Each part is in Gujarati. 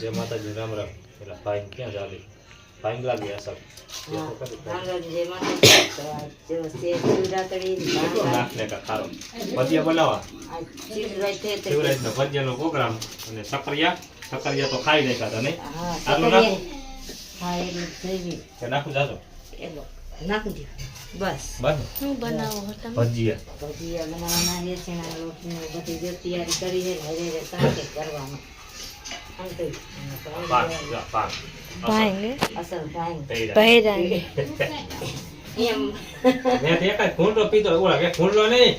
जय माता जी राम राम એટલે ભાઈ ક્યાં ચાલી ભાઈ લાગે અસર जय माता जो से शिवरात्रि નાખને કા ખારો ભજીયા બનાવવા शिवरात्रि શિવરાજનો ભજીયાનો પ્રોગ્રામ અને સકરિયા તો ખાઈ નાખ્યા હતા નહીં हां આટલું નાખું हां એ જેવી કે નાખું જાજો એલો નાખી દે બસ બસ શું બનાવો હતા ભજીયા ભજીયા બનાવવાના છે ચણા લોટની બધી જે તૈયારી કરી છે હવે સાંજે કરવાનું અંતે પાક ભાઈ અસલ ભાઈ પહેરાંગે એમ મેં તો એક જ ઘૂંટો પીધો ઓલા કે ઘૂંટો નહીં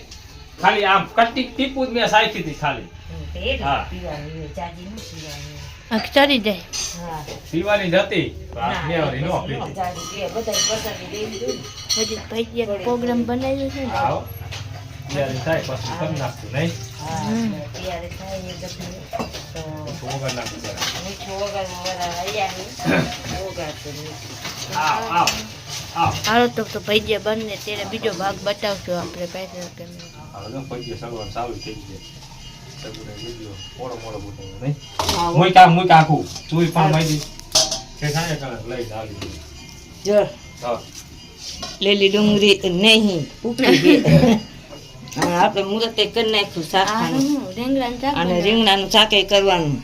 ખાલી આમ કટ્ટી ટીપું જ મેં સાચી હતી ખાલી પેટ હા. પીવાની ચાજી નું પીવાની આંખ ચડી જાય હા પીવાની જ હતી આ મેવરી નો પીધી ચાજી પીએ બધા પસંદ દઈ દીધું હજી ભજીયા પ્રોગ્રામ બનાવ્યો છે ને આવો ત્યારે થાય પછી કરી નાખતું નહીં હા ત્યારે થાય એ ગમે તો વગર નાખતું બરાબર. મીઠું વગર અહીંયા વગર તો આવ આવ આવ હાલો તો ભજીયા બને ત્યારે બીજો ભાગ બતાવશું આપણે પાછળ કેમેરા હવે તો પછી સગવડ ચાલુ થઈ ગઈ સગવડ વિડિયો મોડો મોડો બોલાવો નહીં હા મુઈ કાકુ તુંય પણ મારી કે થાય કણ લઈ આવી જો હા લીલી ડુંગળી નહીં ઉપડી ગઈ અને આપણે મુરતે કરી નાખ્યું શાકનું રીંગણાનું શાક અને રીંગણાનું શાકે કરવાનું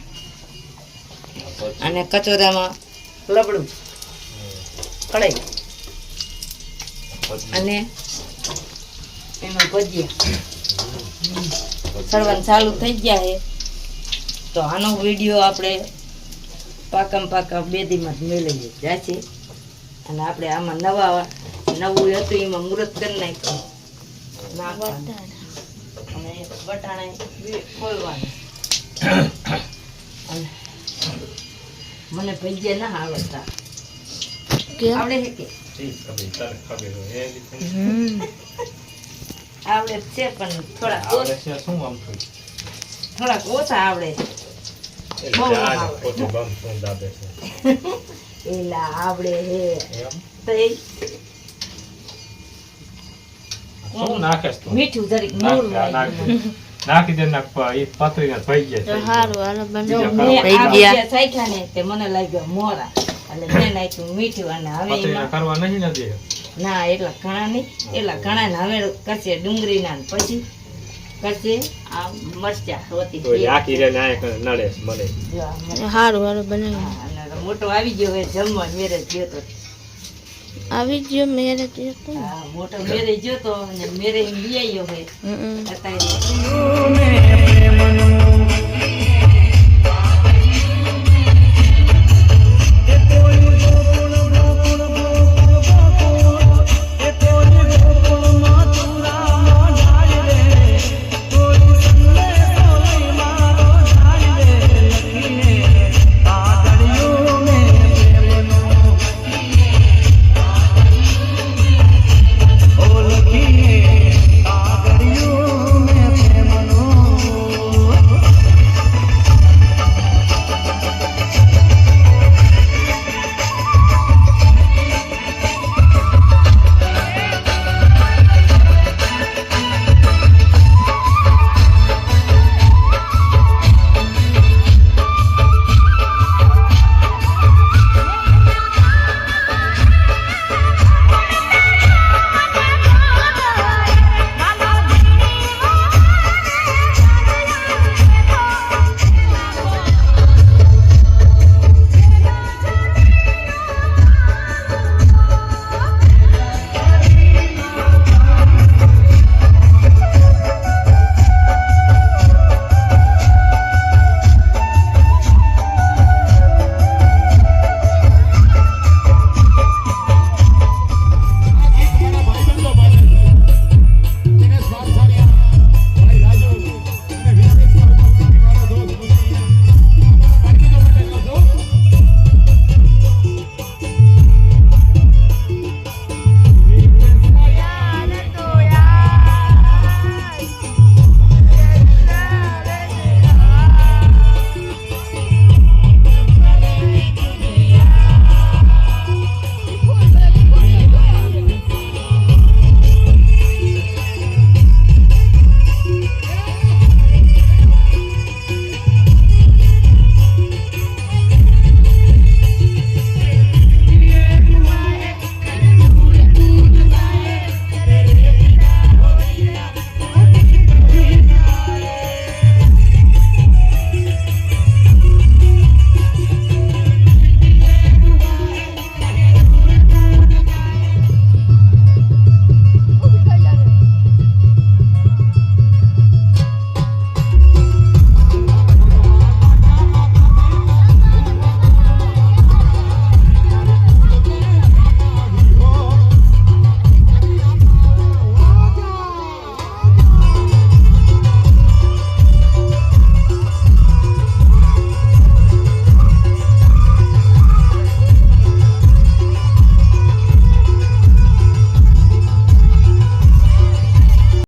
અને કચોરામાં લબડું કઢાઈ અને એમાં ભજીયા સળવાનું ચાલુ થઈ ગયા છે તો આનો વિડીયો આપણે પાકા બે દીમાં જ મેળવી જાશે અને આપણે આમાં નવું હતું એમાં મુહૂર્ત કરી નાખ્યું નાખવાનું અને વટાણા ખોલવાનું અને મને ભજીયા ના આવડતા આવડે છે કે ઠીક હવે તારે ખબર હોય એ રીતે આવડે જ છે પણ થોડાક આવડે છે શું આમ થયું થોડાક ઓછા આવડે છે બહુ એટલે ના આ આવડે. પોતે બમ શું દાબે છે એલા આવડે હે એમ તો એ શું નાખેસ તું મીઠું જરીક નાખ, મોરું નાખ, લાગ્યું. નાખી દે નાખ એ પતરીને થઈ ગયા તો છે સારું હાલો જો બને મેં આ ભજીયા ભજીયા સાખ્યા ને તે મને લાગ્યો મોરા એટલે મેં નાખ્યું મીઠું અને હવે પતરીને એમાં કરવા નહીં નથી ના એટલા ઘણા નહીં એટલા ઘણા ને હવે કરશે ડુંગળીના ને પછી કરશે આ મરચા રોતી તો આખી રે નાય નડે મને જો આ મરચાં. સારું હાલો બનાવી હા, અને મોટો આવી ગયો હવે જમવા મેરેજ ગયો તો આવી ગયો મેરે તો હા મોટો મેરેજ ગયો તો અને મેરેજ લઈ આવ્યો હે અત્યારે